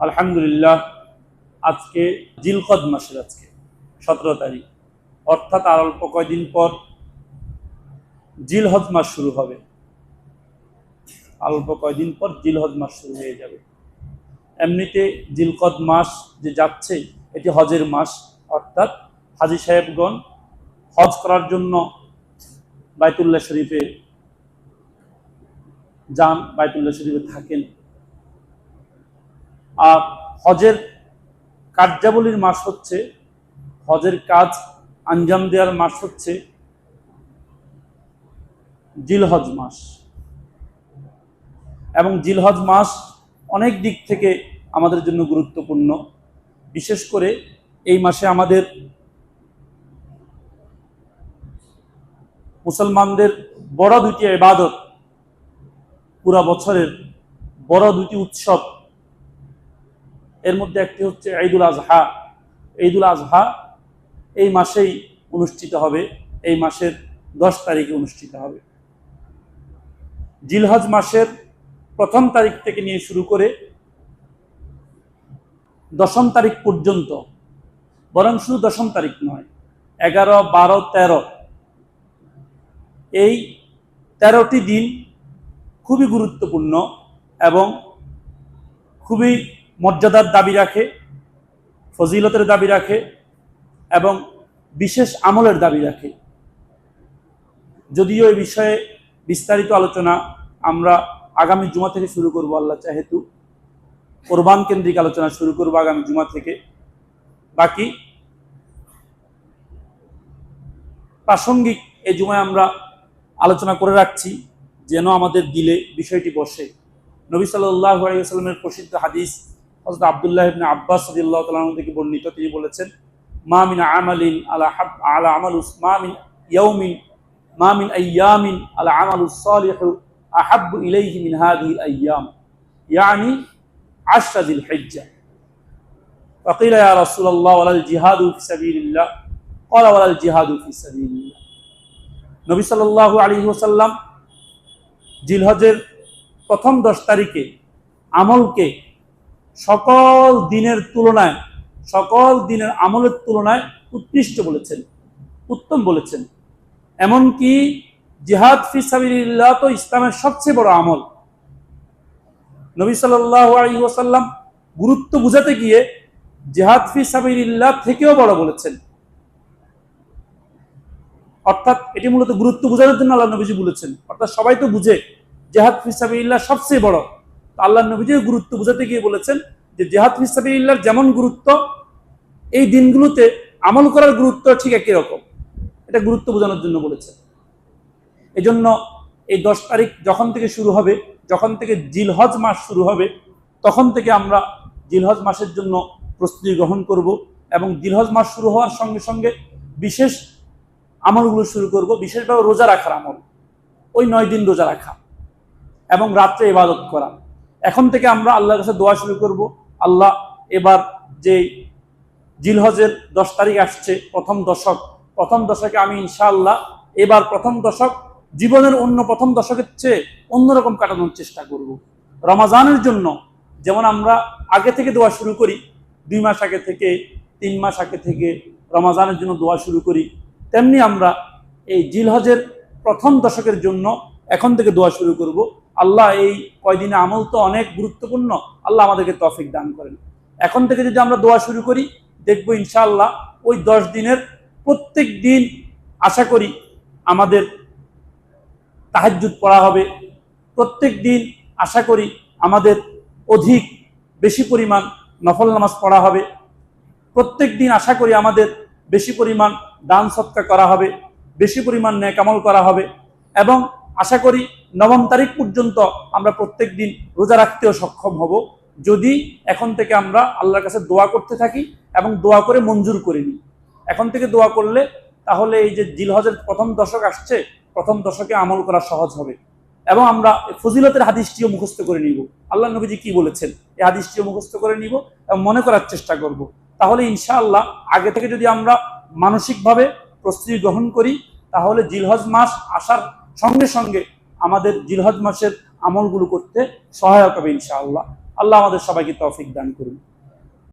আলহামদুলিল্লাহ, আজকে জিলকদ মাসের 17 তারিখ, অর্থাৎ আর অল্প কয়দিন পর জিলহজ মাস শুরু হবে। অল্প কয়দিন পর জিলহজ মাস শুরু হয়ে যাবে। এমনিতে জিলকদ মাস যে যাচ্ছে এটি হজের মাস, অর্থাৎ হাজী সাহেবগণ হজ করার জন্য বাইতুল্লাহ শরীফে যান, বাইতুল্লাহ শরীফে থাকেন। আর হজের কার্যাবলীর মাস হচ্ছে, হজের কাজ আঞ্জাম দেওয়ার মাস হচ্ছে জিলহজ মাস। এবং জিলহজ মাস অনেক দিক থেকে আমাদের জন্য গুরুত্বপূর্ণ। বিশেষ করে এই মাসে আমাদের মুসলমানদের বড় দুটি ইবাদত, পুরা বছরের বড় দুটি উৎসব, এর মধ্যে একটি হচ্ছে ঈদুল আজহা। ঈদুল আজহা এই মাসেই অনুষ্ঠিত হবে, এই মাসের 10 তারিখে অনুষ্ঠিত হবে। জিলহজ মাসের 1ম তারিখ থেকে নিয়ে শুরু করে 10ম তারিখ পর্যন্ত, বরং শুধু 10ম তারিখ নয়, 11, 12, 13, এই 13টি দিন খুবই গুরুত্বপূর্ণ এবং খুবই মর্যাদার দাবি রাখে, ফজিলতের দাবি রাখে এবং বিশেষ আমলের দাবি রাখে। যদিও এই বিষয়ে বিস্তারিত আলোচনা আমরা আগামী জুমা থেকে শুরু করব, আল্লাহ চাহেতু কোরবান কেন্দ্রিক আলোচনা শুরু করব আগামী জুমা থেকে। বাকি প্রাসঙ্গিক এই জুমায় আমরা আলোচনা করে রাখছি যেন আমাদের দিলে বিষয়টি বসে। নবী সাল্লাল্লাহু আলাইহি ওয়াসাল্লামের প্রসিদ্ধ হাদিস হযরত আব্দুল্লাহ ইবনে আব্বাস রাদিয়াল্লাহু তাআলা আনহু থেকে বর্ণিত, তিনি বলেছেন, মা মিন আমালিন আলা আমালুস মা মিন ইয়াউমিন মা মিন আইয়ামিন আলা আমালুস সালিহু আহাব্বু ইলাইহি মিন হাযিহিল আইয়াম, ইয়ানি 10 যিল হিজ্জাহ। فقيل يا رسول الله ولا الجهاد في سبيل الله قال ولا الجهاد في سبيل الله। নবী সাল্লাল্লাহু আলাইহি ওয়াসাল্লাম জিলহজের 1ম 10 তারিখে আমলকে সকল দিনের তুলনায়, সকল দিনের আমলের তুলনায় উৎকৃষ্ট বলেছেন, উত্তম বলেছেন। এমনকি জিহাদ ফি সাবিলিল্লাহ তো ইসলামের সবচেয়ে বড় আমল। নবী সাল্লাল্লাহু আলাইহি ওয়াসাল্লাম গুরুত্ব বুঝাতে গিয়ে জিহাদ ফি সাবিলিল্লাহ থেকেও বড় বলেছেন। অর্থাৎ এটি মূলত গুরুত্ব বোঝানোর জন্য আল্লাহ নবীজি বলেছেন। অর্থাৎ সবাই তো বুঝে জিহাদ ফি সাবিলিল্লাহ সবচেয়ে বড়, আল্লাহ নবীজি গুরুত্ব বোঝাতে গিয়ে বলেছেন যে জিহাদ ফি সাবিলিল্লাহর যেমন গুরুত্ব, এই দিনগুলোতে আমল করার গুরুত্ব ঠিক একই রকম। এটা গুরুত্ব বোঝানোর জন্য বলেছেন। এজন্য এই 10 তারিখ যখন থেকে শুরু হবে, যখন থেকে জিলহজ মাস শুরু হবে, তখন থেকে আমরা জিলহজ মাসের জন্য প্রস্তুতি গ্রহণ করব এবং জিলহজ মাস শুরু হওয়ার সঙ্গে সঙ্গে বিশেষ আমলগুলো শুরু করব। বিশেষভাবে রোজা রাখার আমল, ওই 9 দিন রোজা রাখা এবং রাত্রে ইবাদত করা। এখন থেকে আমরা আল্লাহর কাছে দোয়া শুরু করব, আল্লাহ এবার যে জিলহজের 10 তারিখ আসছে, প্রথম দশকে আমি ইনশাআল্লাহ এবার প্রথম দশক জীবনের অন্য প্রথম দশকের চেয়ে অন্যরকম কাটানোর চেষ্টা করব। রমাজানের জন্য যেমন আমরা আগে থেকে দোয়া শুরু করি, 2 মাস আগে থেকে, 3 মাস আগে থেকে রমাজানের জন্য দোয়া শুরু করি, তেমনি আমরা এই জিলহজের প্রথম দশকের জন্য এখন থেকে দোয়া শুরু করব। আল্লাহ এই কয়দিনে আমল তো অনেক গুরুত্বপূর্ণ, আল্লাহ আমাদেরকে তৌফিক দান করেন। এখন থেকে যদি আমরা দোয়া শুরু করি, দেখবো ইনশাআল্লাহ ওই 10 দিনের প্রত্যেক দিন আশা করি আমাদের তাহাজ্জুদ পড়া হবে, প্রত্যেক দিন আশা করি আমাদের অধিক বেশি পরিমাণ নফল নামাজ পড়া হবে, প্রত্যেক দিন আশা করি আমাদের বেশি পরিমাণ দান সদকা করা হবে, বেশি পরিমাণ নেক আমল করা হবে এবং আশা করি 9ম তারিখ পর্যন্ত আমরা প্রত্যেক দিন রোজা রাখতেও সক্ষম হব, যদি এখন থেকে আমরা আল্লাহর কাছে দোয়া করতে থাকি এবং দোয়া করে মঞ্জুর করে নিই। এখন থেকে দোয়া করলে তাহলে এই যে জিলহজের প্রথম দশক আসছে, প্রথম দশকে আমল করা সহজ হবে এবং আমরা ফজিলতের হাদিসটিও মুখস্থ করে নিব। আল্লাহ নবীজি কি বলেছেন এই হাদিসটিও মুখস্থ করে নিব এবং মনে করার চেষ্টা করব। তাহলে ইনশাআল্লাহ আগে থেকে যদি আমরা মানসিকভাবে প্রস্তুতি গ্রহণ করি, তাহলে জিলহজ মাস আসার সঙ্গে সঙ্গে আমাদের জিলহজ মাসের আমলগুলো করতে সহায়ক হবে ইনশাআল্লাহ। আল্লাহ আমাদের সবাইকে তৌফিক দান করুন।